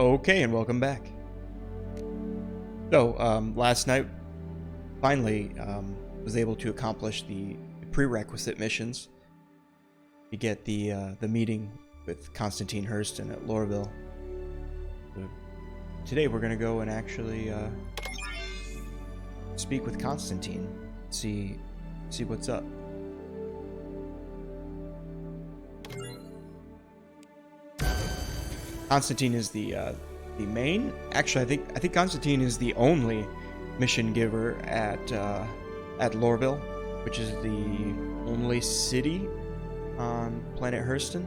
Okay, and welcome back. So, last night, finally, was able to accomplish the prerequisite missions to get the meeting with Constantine Hurston at Loreville. So today, we're gonna go and actually speak with Constantine, see what's up. Constantine is the main. Actually, I think Constantine is the only mission giver at Loreville, which is the only city on planet Hurston.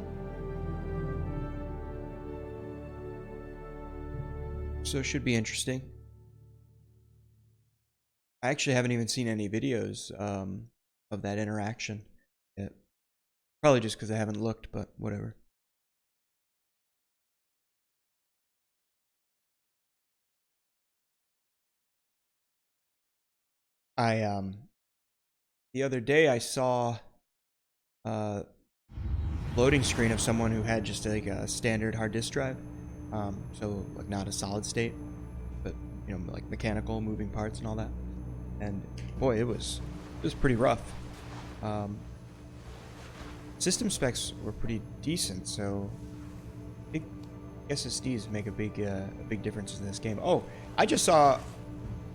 So it should be interesting. I actually haven't even seen any videos of that interaction yet. Probably just because I haven't looked, but whatever. The other day I saw a loading screen of someone who had just like a standard hard disk drive, so like not a solid state, but you know, like mechanical moving parts and all that. And boy, it was pretty rough. System specs were pretty decent, so I think SSDs make a big difference in this game. Oh, I just saw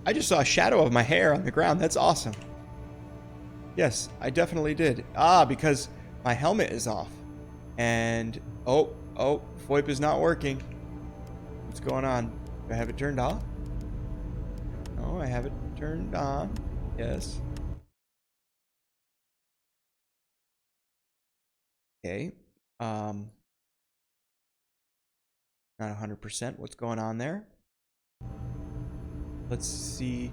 a shadow of my hair on the ground. That's awesome. Yes, I definitely did. Because my helmet is off. And, oh, VoIP is not working. What's going on? Do I have it turned off? No, I have it turned on. Yes. Okay. Not 100%. What's going on there? Let's see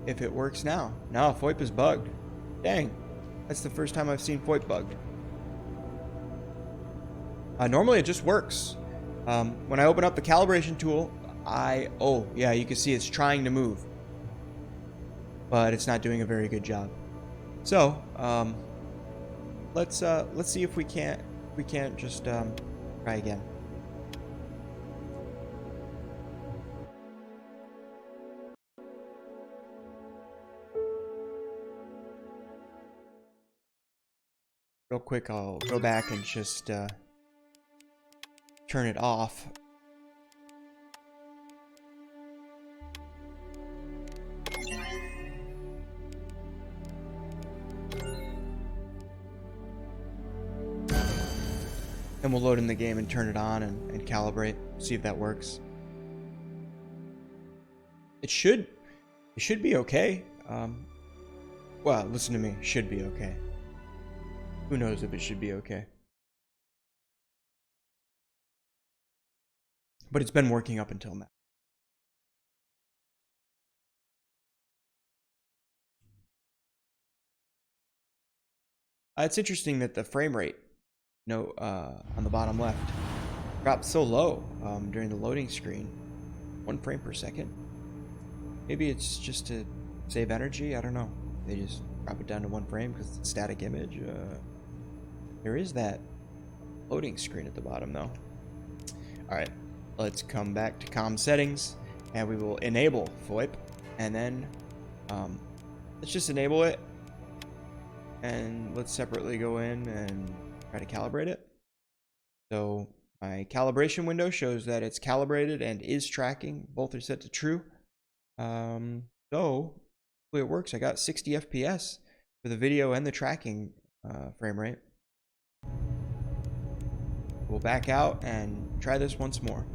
if it works now. No, VoIP is bugged. Dang. That's the first time I've seen VoIP bugged. Normally it just works. When I open up the calibration tool, oh, yeah, you can see it's trying to move. But it's not doing a very good job. So, let's see if we can't just try again. Real quick, I'll go back and just turn it off. And we'll load in the game and turn it on and calibrate, see if that works. It should be okay. Well, listen to me, should be okay. Who knows if it should be okay? But it's been working up until now. It's interesting that the frame rate, on the bottom left, dropped so low during the loading screen. 1 frame per second. Maybe it's just to save energy. I don't know. They just drop it down to 1 frame because it's a static image. There is that loading screen at the bottom though. Alright, let's come back to comm settings and we will enable VoIP, and then let's just enable it, and let's separately go in and try to calibrate it. So my calibration window shows that it's calibrated and is tracking. Both are set to true. So hopefully it works. I got 60 FPS for the video and the tracking frame rate. We'll back out and try this once more.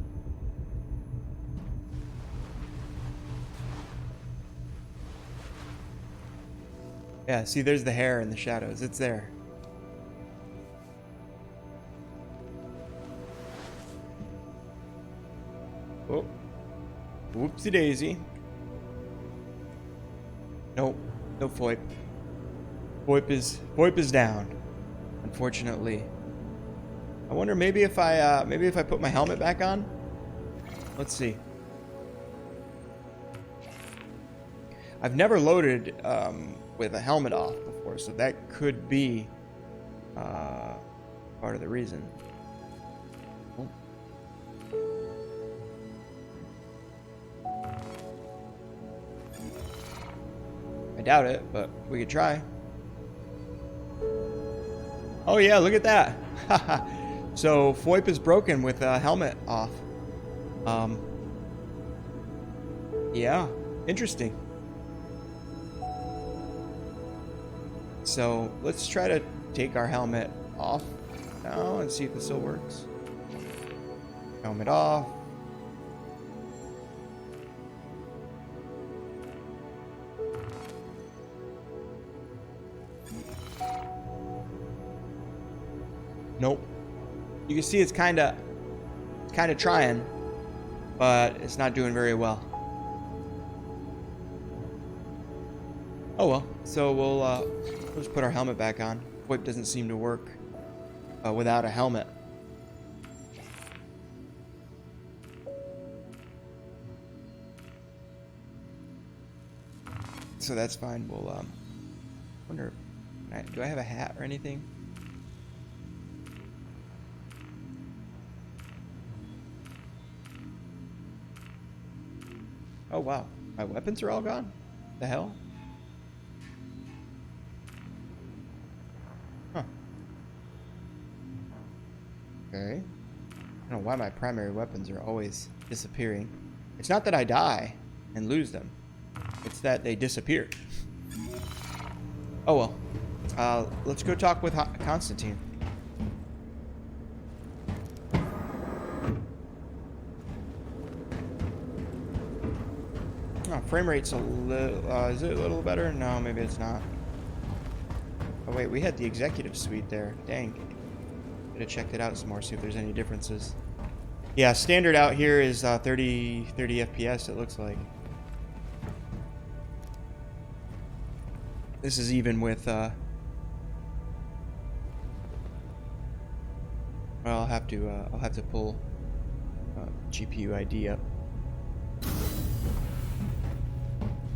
Yeah, see, there's the hair in the shadows. It's there. Oh, whoopsie daisy. Nope, no VoIP. VoIP is down, unfortunately. I wonder maybe if I put my helmet back on. Let's see. I've never loaded with a helmet off before, so that could be part of the reason. I doubt it, but we could try. Oh yeah, look at that. So FOIP is broken with a helmet off. Yeah, interesting. So let's try to take our helmet off now and see if this still works. Helmet off. Nope. You can see it's kind of trying, but it's not doing very well. Oh well. So we'll just put our helmet back on. VoIP doesn't seem to work without a helmet. So that's fine. We'll wonder. Do I have a hat or anything? Oh wow, my weapons are all gone? The hell? Huh. Okay. I don't know why my primary weapons are always disappearing. It's not that I die and lose them. It's that they disappear. Oh well. Let's go talk with Constantine. Oh, frame rate's a little, is it a little better? No, maybe it's not. Oh wait, we had the executive suite there. Dang. Could have checked it out some more, see if there's any differences. Yeah, standard out here is 30 FPS, it looks like. This is even with, well, I'll have to pull GPU ID up.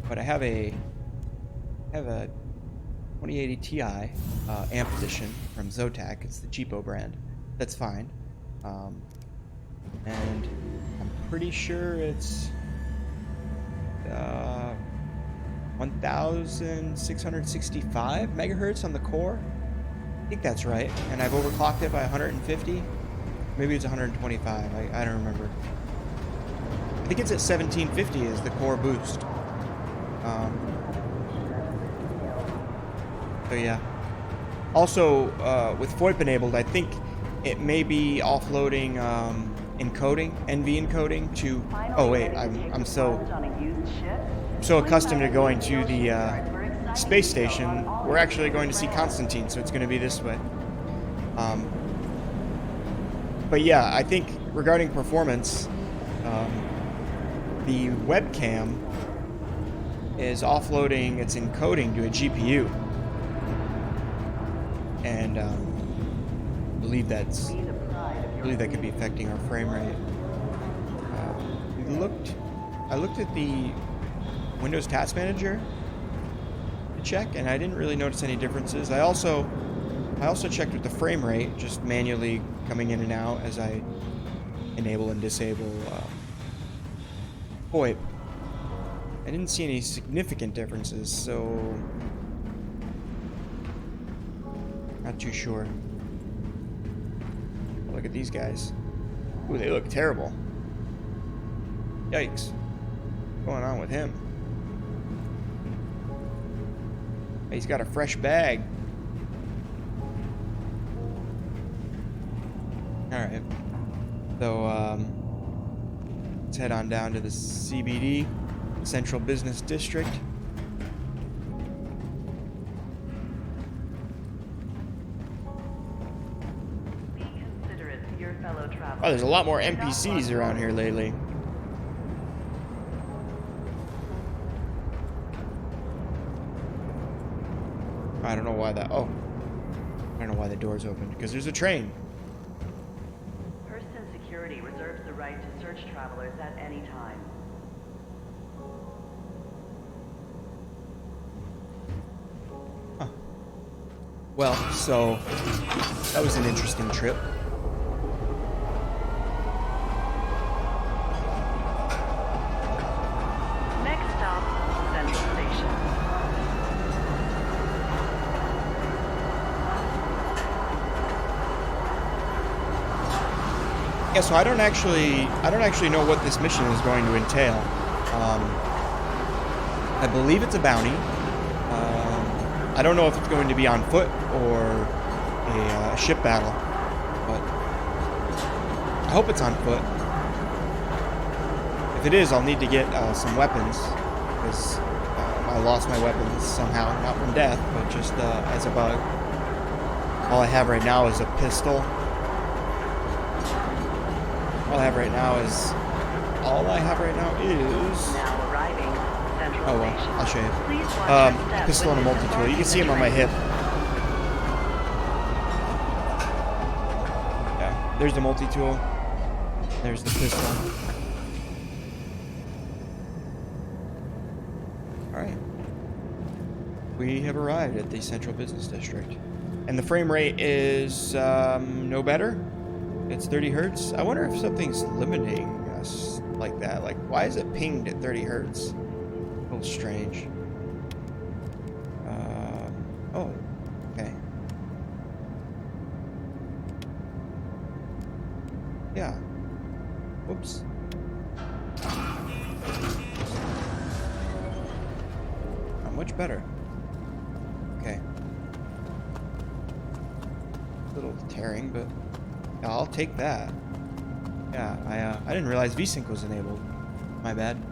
But I have a 2080 Ti amp edition from Zotac. It's the cheapo brand. That's fine. And I'm pretty sure it's 1665 megahertz on the core. I think that's right. And I've overclocked it by 150. Maybe it's 125. I don't remember. I think it's at 1750 is the core boost. So yeah. Also, with FOIP enabled, I think it may be offloading encoding, NV encoding to. Oh wait, I'm so accustomed to going to the space station. We're actually going to see Constantine, so it's going to be this way. But yeah, I think regarding performance, the webcam is offloading its encoding to a GPU, and I believe that could be affecting our frame rate. I looked at the Windows Task Manager to check, and I didn't really notice any differences. I also checked with the frame rate, just manually coming in and out as I enable and disable VoIP. I didn't see any significant differences, so not too sure. Look at these guys. Ooh, they look terrible. Yikes. What's going on with him? He's got a fresh bag. Alright. So, let's head on down to the CBD, Central Business District. Oh, there's a lot more NPCs around here lately. I don't know why that. Oh, I don't know why the door's open. Because there's a train. Hurston Security reserves the right to search travelers at any time. Huh. Well, so that was an interesting trip. Next stop, Constellation. Yeah, so I don't actually know what this mission is going to entail. I believe it's a bounty. I don't know if it's going to be on foot or a ship battle, but I hope it's on foot. If it is, I'll need to get some weapons, because I lost my weapons somehow, not from death, but just as a bug. All I have right now is a pistol. All I have right now is... Now arriving, Central Oh well, Station. I'll show you. Please watch your step Pistol and a when multi-tool. You can disembarking see the him on my train. hip. Yeah, there's the multi-tool. There's the pistol. Alright. We have arrived at the Central Business District. And the frame rate is no better. It's 30 hertz. I wonder if something's limiting us like that. Like, why is it pinged at 30 hertz? A little strange. Oh, okay. Yeah. Whoops. Not much better. Okay. A little tearing, but yeah, I'll take that. Yeah, I didn't realize VSync was enabled. My bad.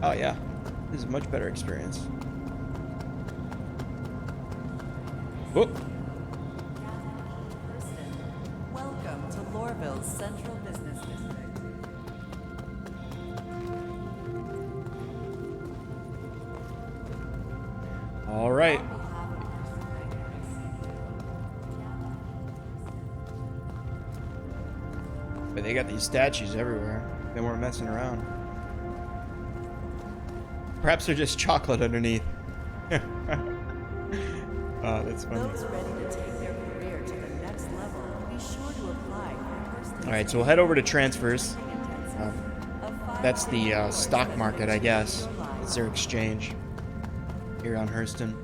Oh yeah, this is a much better experience. Whoop. Welcome to Loreville's Central Business District. All right. But they got these statues everywhere. They weren't messing around. Perhaps they're just chocolate underneath. Oh, that's funny. Those ready to take their career to the next level, be sure to apply for Hurston. All right, so we'll head over to transfers. That's the stock market, I guess. It's their exchange here on Hurston.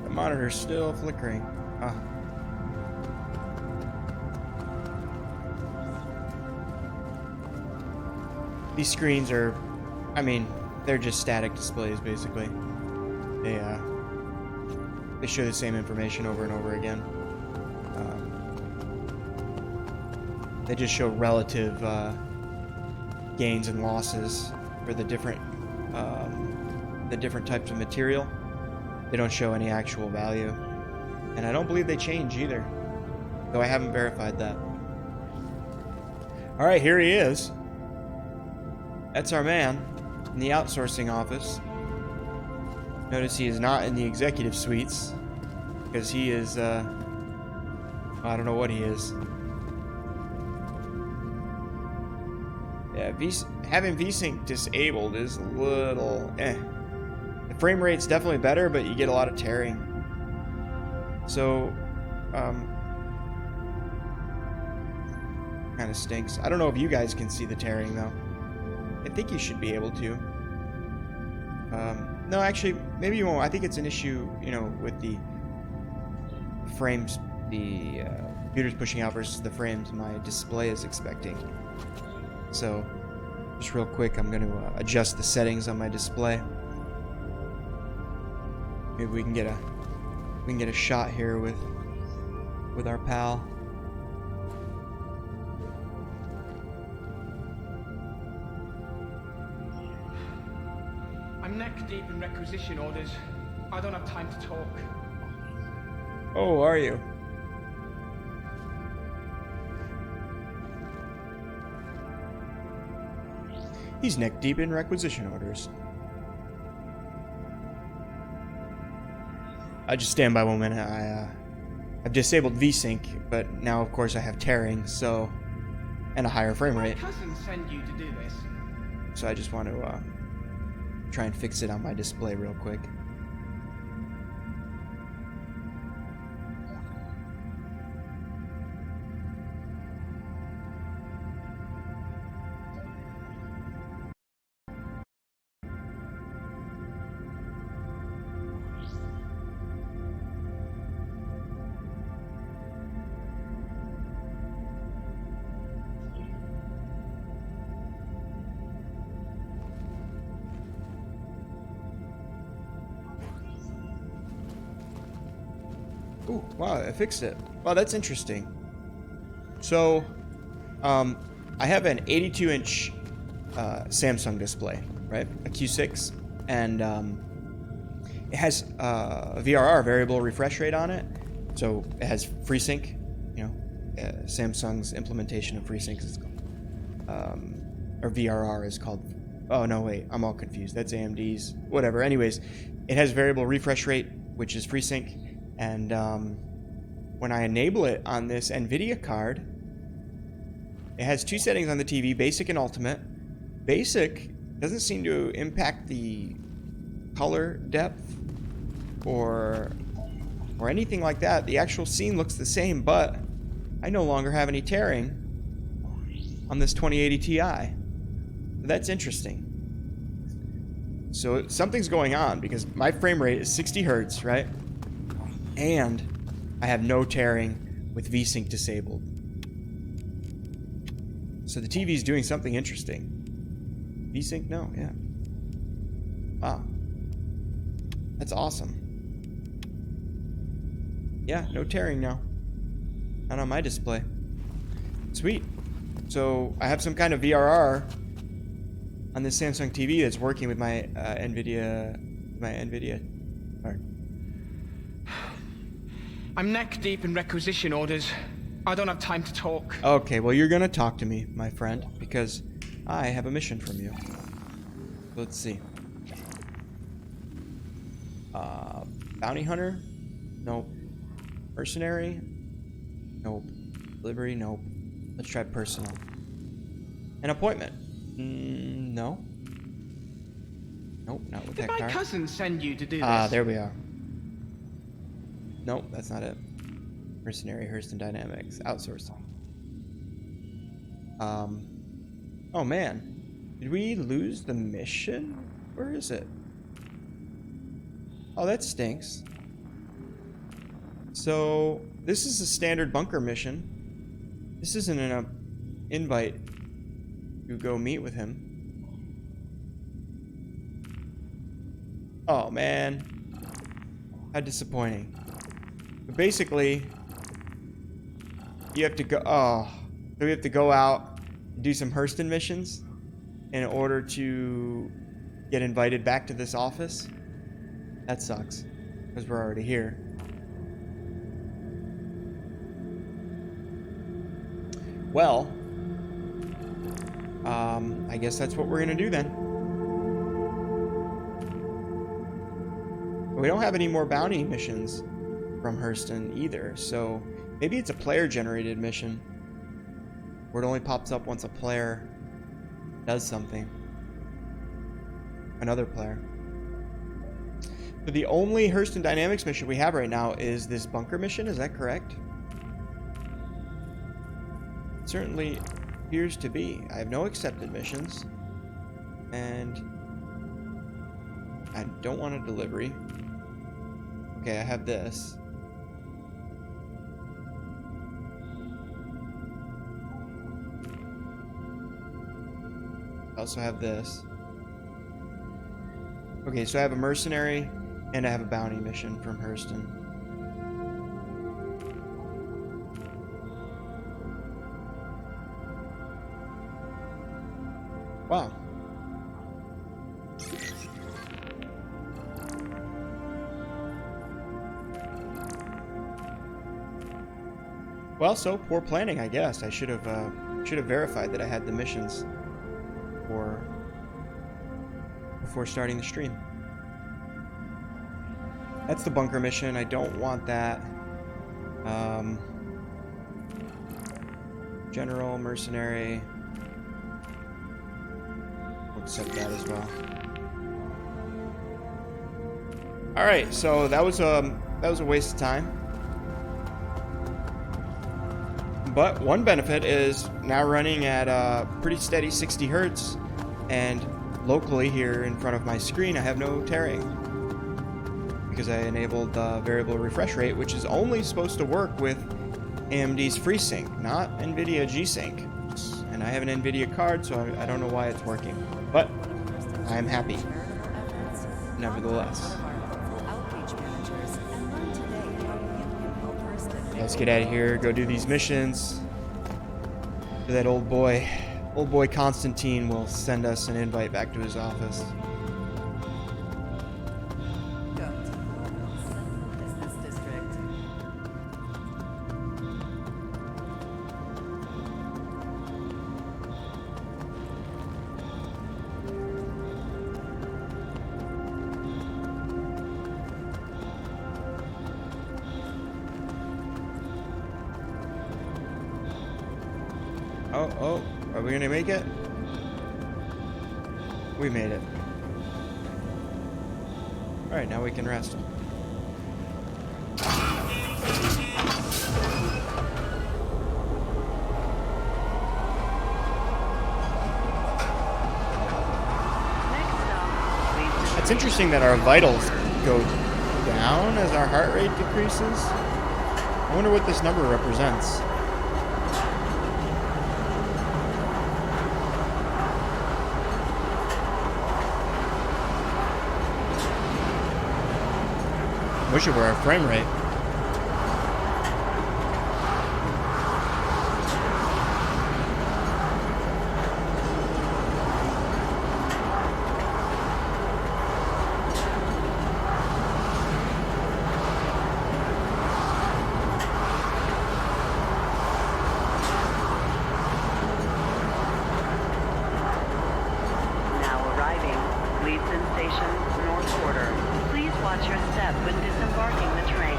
The monitor's still flickering. Ah. These screens are, I mean, they're just static displays, basically. They show the same information over and over again. They just show relative gains and losses for the different types of material. They don't show any actual value, and I don't believe they change either, though I haven't verified that. All right, here he is. That's our man in the outsourcing office. Notice he is not in the executive suites, because he is, I don't know what he is. Yeah, having VSync disabled is a little eh. The frame rate's definitely better, but you get a lot of tearing. So, kind of stinks. I don't know if you guys can see the tearing, though. I think you should be able to. No, actually, maybe you won't. I think it's an issue, with the frames, the computer's pushing out versus the frames my display is expecting. So, just real quick, I'm going to adjust the settings on my display. Maybe we can get a shot here with our pal. I'm neck deep in requisition orders. I don't have time to talk. Oh, are you? He's neck deep in requisition orders. I just stand by 1 minute. I've disabled VSync, but now of course I have tearing, so, and a higher frame rate. My cousin sent you to do this. So I just want to try and fix it on my display real quick. Ooh, wow, I fixed it. Wow, that's interesting. So, I have an 82-inch Samsung display, right? A Q6, and it has a VRR, variable refresh rate, on it. So it has FreeSync, you know, Samsung's implementation of FreeSync is called, or VRR is called. Oh no, wait, I'm all confused. That's AMD's. Whatever. Anyways, it has variable refresh rate, which is FreeSync, and when I enable it on this NVIDIA card, it has two settings on the TV: basic and ultimate. Basic doesn't seem to impact the color depth or anything like that. The actual scene looks the same, but I no longer have any tearing on this 2080 Ti. That's interesting. So something's going on, because my frame rate is 60 hertz, right? And I have no tearing with VSync disabled. So the TV is doing something interesting. VSync, no, yeah. Wow. That's awesome. Yeah, no tearing now. Not on my display. Sweet. So I have some kind of VRR on this Samsung TV that's working with my NVIDIA card. I'm neck deep in requisition orders. I don't have time to talk. Okay, well, you're gonna talk to me, my friend, because I have a mission from you. Let's see. Bounty hunter? Nope. Mercenary? Nope. Delivery? Nope. Let's try personal. An appointment? No. Nope, not with Did that my card. cousin send you to do this? Ah, there we are. Nope, that's not it. Mercenary, Hurston Dynamics, outsourcing. Oh man, did we lose the mission? Where is it? Oh, that stinks. So this is a standard bunker mission. This isn't an invite to go meet with him. Oh man, how disappointing. But basically, you have to go. Oh, so we have to go out and do some Hurston missions in order to get invited back to this office. That sucks, because we're already here. Well, I guess that's what we're gonna do then. We don't have any more bounty missions from Hurston either, so maybe it's a player-generated mission where it only pops up once a player does something. Another player. So the only Hurston Dynamics mission we have right now is this bunker mission, is that correct? It certainly appears to be. I have no accepted missions, and I don't want a delivery. Okay, I have this. I also have this. Okay, so I have a mercenary and I have a bounty mission from Hurston. Wow. Well, so poor planning, I guess. I should have verified that I had the missions before starting the stream. That's the bunker mission. I don't want that. General, mercenary. We'll accept that as well. All right, so that was a waste of time. But one benefit is now running at a pretty steady 60 hertz, and locally here in front of my screen I have no tearing because I enabled the variable refresh rate, which is only supposed to work with AMD's FreeSync, not NVIDIA G-Sync. And I have an NVIDIA card, so I don't know why it's working, but I am happy nevertheless. Outreach managers and learn today how you can Let's get out of here. Go do these missions. That old boy Constantine will send us an invite back to his office. Go to Loreville Central Business District. Oh, are we gonna make it? We made it. Alright, now we can rest. It's interesting that our vitals go down as our heart rate decreases. I wonder what this number represents. Wish it were our frame rate. Now arriving, Leedston Station, North Quarter. Please watch your step when disembarking the train.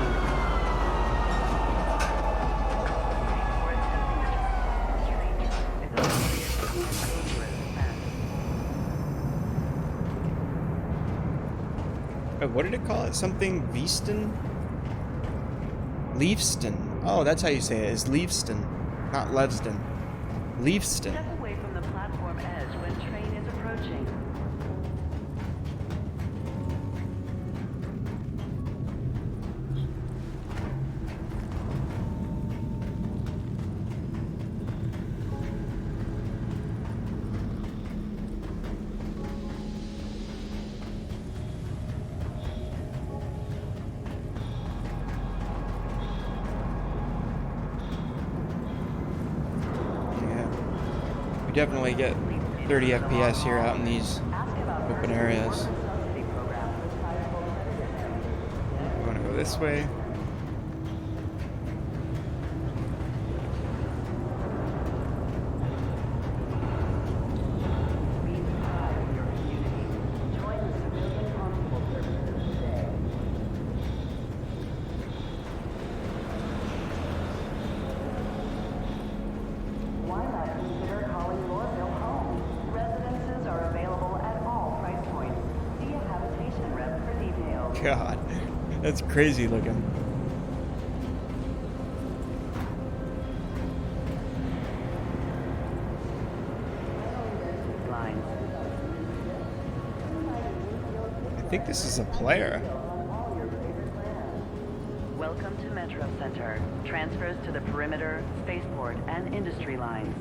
What did it call it? Something Veaston? Leaveston. Oh, that's how you say it. It's Leaveston, not Levston. Leaveston. Step away from the platform edge when train is approaching. Yeah. We definitely get 30 FPS here out in these open areas. We want to go this way. Why not consider calling Loreville home? Residences are available at all price points. See a habitation rep for details. God, that's crazy looking. Lines. I think this is a player. Welcome to Metro Center. Transfers to the perimeter, spaceport, and industry lines.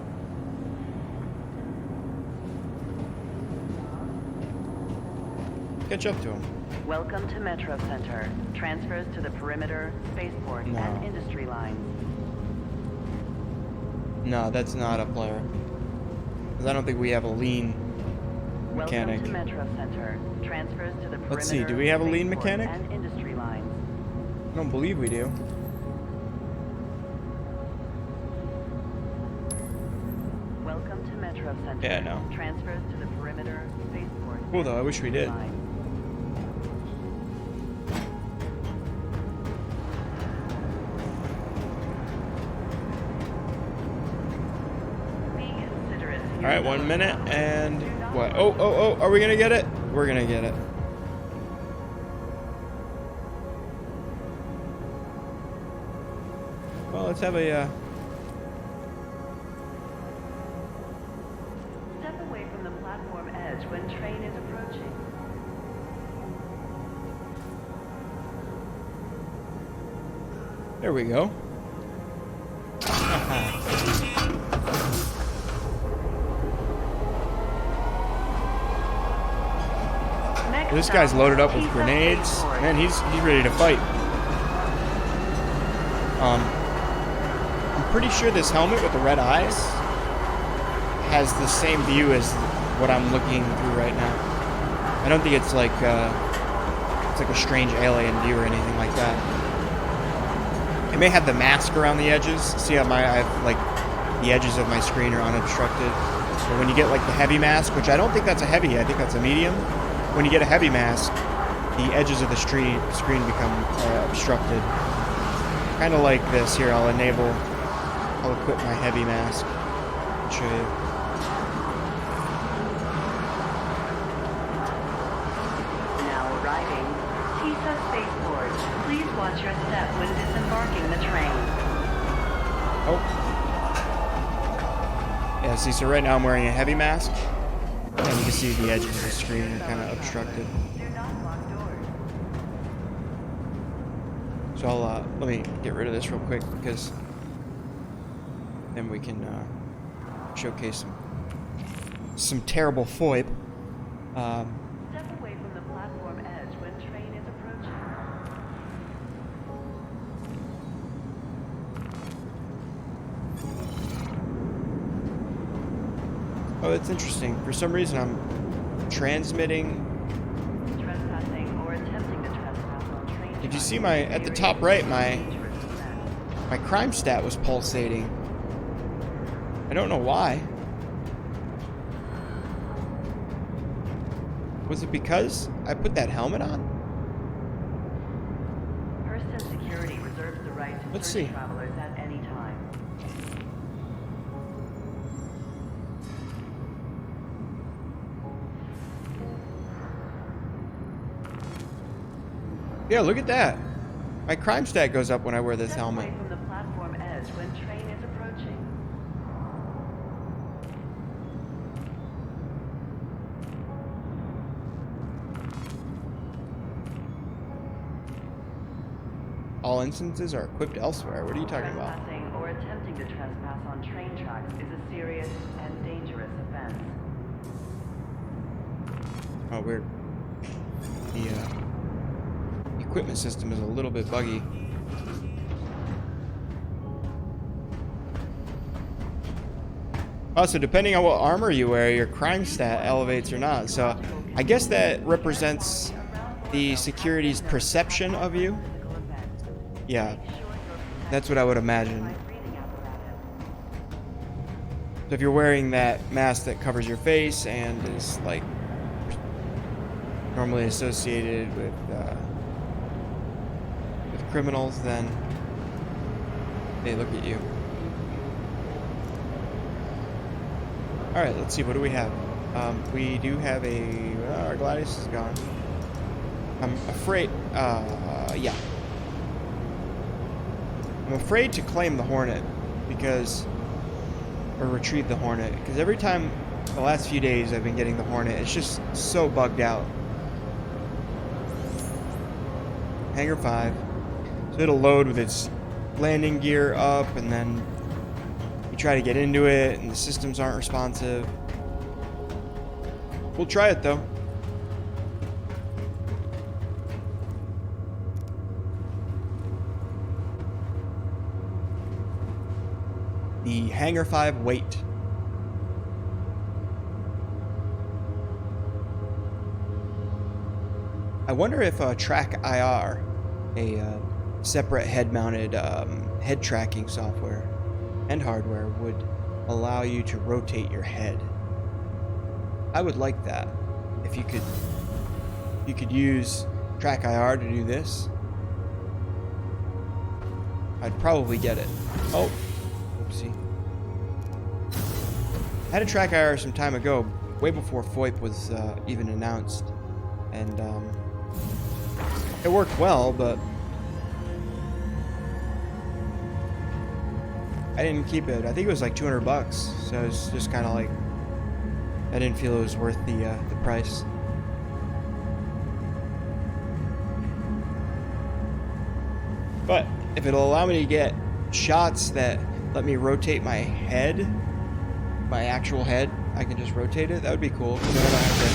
Catch up to him. Welcome to Metro Center. Transfers to the perimeter, spaceport, No. and industry lines. No, that's not a player. Because I don't think we have a lean mechanic. Welcome to Metro Center. Transfers to the perimeter. Let's see, do we have a lean spaceport, mechanic? And industry lines. I don't believe we do. Welcome to Metro Center. Yeah, no. Transfers to the perimeter, spaceport. Cool though, I wish we did. lines. Be considerate to your Alright, 1 fellow minute travelers. and Do not what? Oh, are we gonna get it? We're gonna get it. Well, let's have a Step away from the platform edge when train is approaching. there we go. Next This guy's stop, loaded up with Pizza grenades. Spaceport. Man, he's ready to fight. pretty sure this helmet with the red eyes has the same view as what I'm looking through right now. I don't think it's like a strange alien view or anything like that. It may have the mask around the edges. See how I have like the edges of my screen are unobstructed. But when you get like the heavy mask, which I don't think that's a heavy, I think that's a medium. When you get a heavy mask, the edges of the screen become obstructed. Kind of like this. Here, I'll equip my heavy mask. I'll show you. Now arriving. TISA spaceport. Please watch your step when disembarking the train. Oh. Yeah, see, so right now I'm wearing a heavy mask. And you can see the edges of the screen are kind of obstructed. Do not lock doors. So I'll, let me get rid of this real quick because then we can showcase some terrible FOIP. Step away from the platform edge when train is approaching. Oh, that's interesting. For some reason, I'm transmitting. Trespassing or attempting to trespass on train. Did you see at the top right, my crime stat was pulsating. I don't know why. Was it because I put that helmet on? Hurston Security reserves the right to Let's search see. travelers at any time. Yeah, look at that. My crime stat goes up when I wear this Step helmet. away from the platform edge when train is approaching. All instances are equipped elsewhere. What are you talking about? Trespassing or attempting to trespass on train tracks is a serious and dangerous offense. Oh, weird. The equipment system is a little bit buggy. Also, depending on what armor you wear, your crime stat elevates or not. So, I guess that represents the security's perception of you. Yeah, that's what I would imagine. So if you're wearing that mask that covers your face and is like normally associated with criminals, then they look at you. All right, let's see. What do we have? We do have our Gladius is gone. I'm afraid. Yeah. I'm afraid to claim the Hornet or retrieve the Hornet, because every time the last few days I've been getting the Hornet, it's just so bugged out. Hangar 5. So it'll load with its landing gear up, and then you try to get into it, and the systems aren't responsive. We'll try it though. The Hangar 5 wait. I wonder if Track IR, a separate head-mounted head tracking software and hardware, would allow you to rotate your head. I would like that. If you could use Track IR to do this, I'd probably get it. Oh. Oopsie. I had a Track IR some time ago, way before FOIP was even announced, and it worked well, but I didn't keep it. I think it was like $200, so it's just kind of like I didn't feel it was worth the price. But if it'll allow me to get shots that let me rotate my head, my actual head, I can just rotate it. That would be cool. Then I don't have to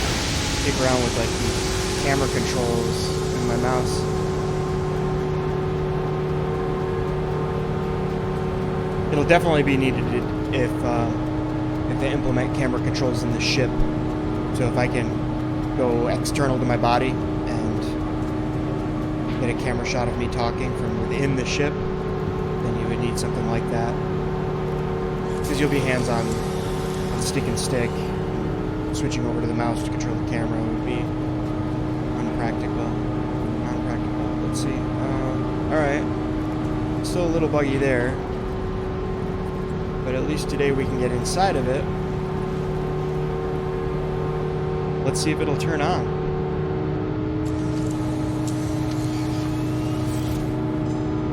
stick around with like the camera controls and my mouse. It'll definitely be needed if they implement camera controls in the ship. So if I can go external to my body and get a camera shot of me talking from within the ship, then you would need something like that. Because you'll be hands-on on stick and stick. Switching over to the mouse to control the camera would be unpractical. Non-practical. Let's see. Alright. Still a little buggy there. But at least today we can get inside of it. Let's see if it'll turn on.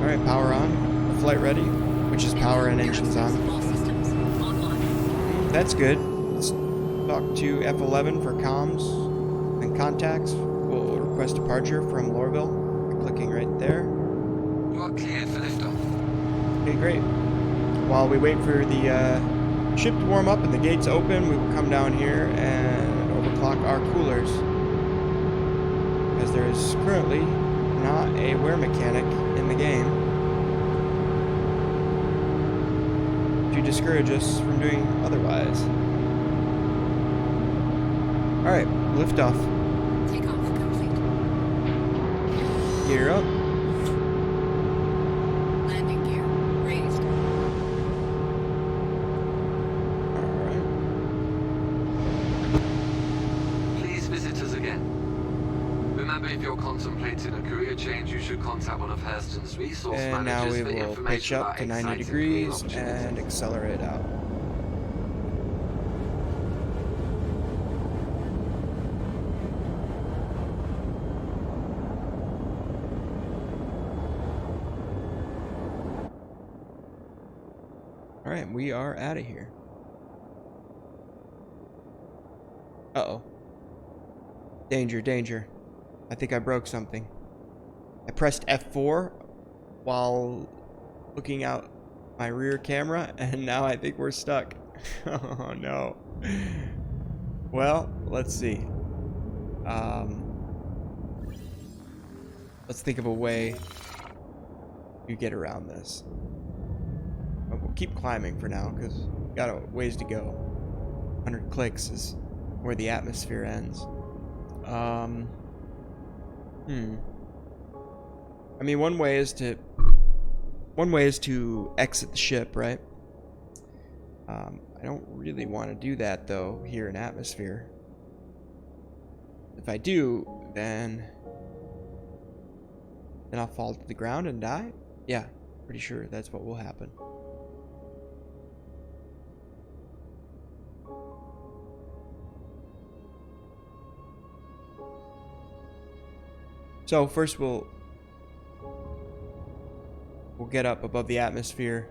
Alright, power on. Flight ready, which is power and engines on. That's good. Let's talk to F11 for comms and contacts. We'll request departure from Loreville by clicking right there. You are cleared for liftoff. Okay, great. While we wait for the ship to warm up and the gates open, we will come down here and overclock our coolers. Because there is currently not a wear mechanic in the game to discourage us from doing otherwise. Alright, liftoff. Takeoff complete. Gear up. Landing gear raised. Please visit us again. Remember, if you're contemplating a career change, you should contact one of Hurston's resource And now managers we for will information pitch up about to 90 exciting career degrees opportunities. and accelerate out. Alright, we are out of here. Uh-oh. Danger, danger. I think I broke something. I pressed F4 while looking out my rear camera, and now I think we're stuck. Oh no. Well, let's see. Let's think of a way to get around this. We'll keep climbing for now, because we got a ways to go. 100 clicks is where the atmosphere ends. I mean, one way is to exit the ship, right? I don't really want to do that though here in atmosphere. If I do, then I'll fall to the ground and die? Yeah, pretty sure that's what will happen. So first we'll get up above the atmosphere,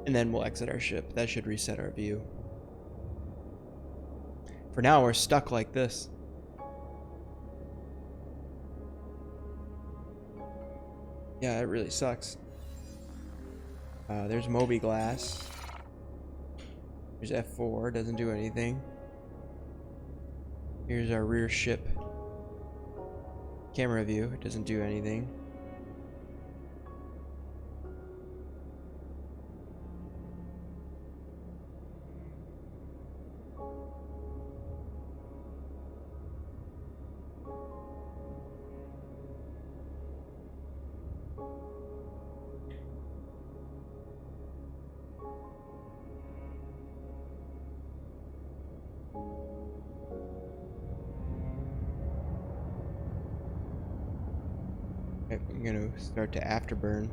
and then we'll exit our ship. That should reset our view. For now, we're stuck like this. Yeah, it really sucks. There's Moby Glass. There's F4, doesn't do anything. Here's our rear ship camera view, it doesn't do anything. I'm gonna start to afterburn.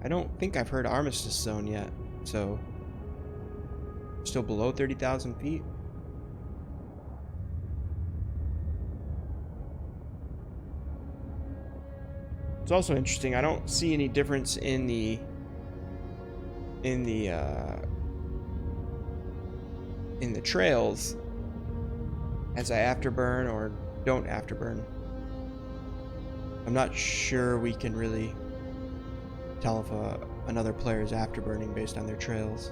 I don't think I've heard Armistice Zone yet, so still below 30,000 feet. It's also interesting. I don't see any difference in the trails as I afterburn or don't afterburn. I'm not sure we can really tell if another player is afterburning based on their trails.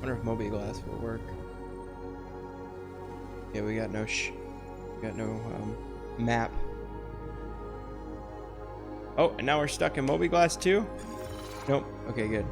Wonder if mobiGlas will work. Yeah, we got no map. Oh, and now we're stuck in mobiGlas too? Nope. Okay, good.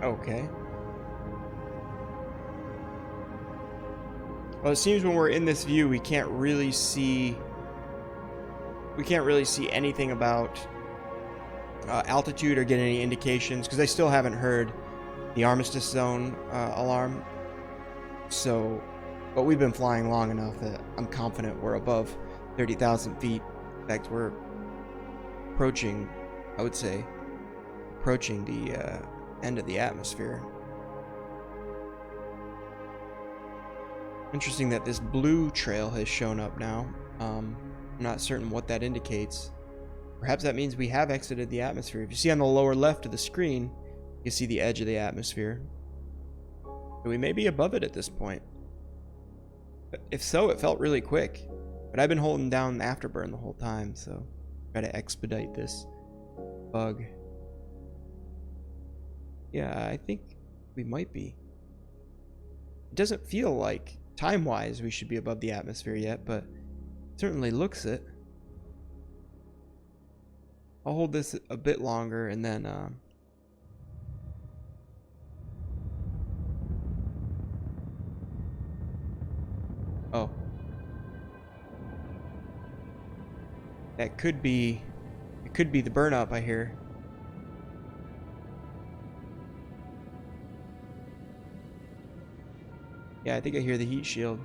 Okay. Well, it seems when we're in this view, we can't really see anything about altitude or get any indications, because I still haven't heard the armistice zone alarm. So, but we've been flying long enough that I'm confident we're above 30,000 feet. In fact, we're approaching, I would say, approaching the end of the atmosphere. Interesting that this blue trail has shown up now. I'm not certain what that indicates. Perhaps that means we have exited the atmosphere. If you see on the lower left of the screen, you see the edge of the atmosphere. So we may be above it at this point. But if so, it felt really quick. But I've been holding down afterburn the whole time, so try to expedite this bug. Yeah, I think we might be. It doesn't feel like, time-wise, we should be above the atmosphere yet, but it certainly looks it. I'll hold this a bit longer and then oh. That could be, it could be the burn-up, I hear. Yeah, I think I hear the heat shield.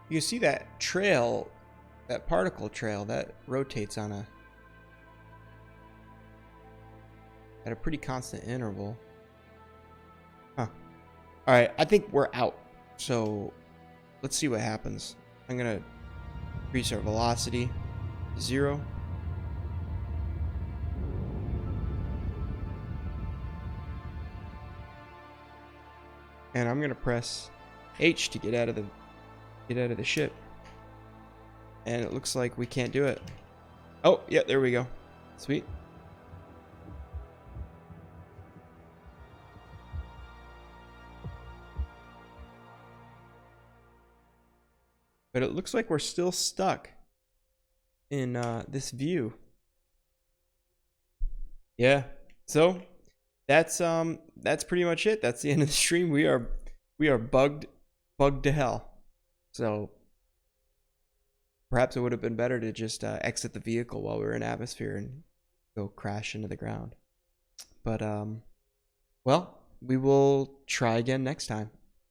You see that trail, that particle trail, that rotates on at a pretty constant interval. Huh. Alright, I think we're out. So let's see what happens. I'm gonna increase our velocity to 0. And I'm gonna press H to get out of the ship. And it looks like we can't do it. Oh, yeah, there we go. Sweet. But it looks like we're still stuck in this view. Yeah. So that's pretty much it. That's the end of the stream. We are bugged to hell. So perhaps it would have been better to just exit the vehicle while we were in atmosphere and go crash into the ground. But well, we will try again next time.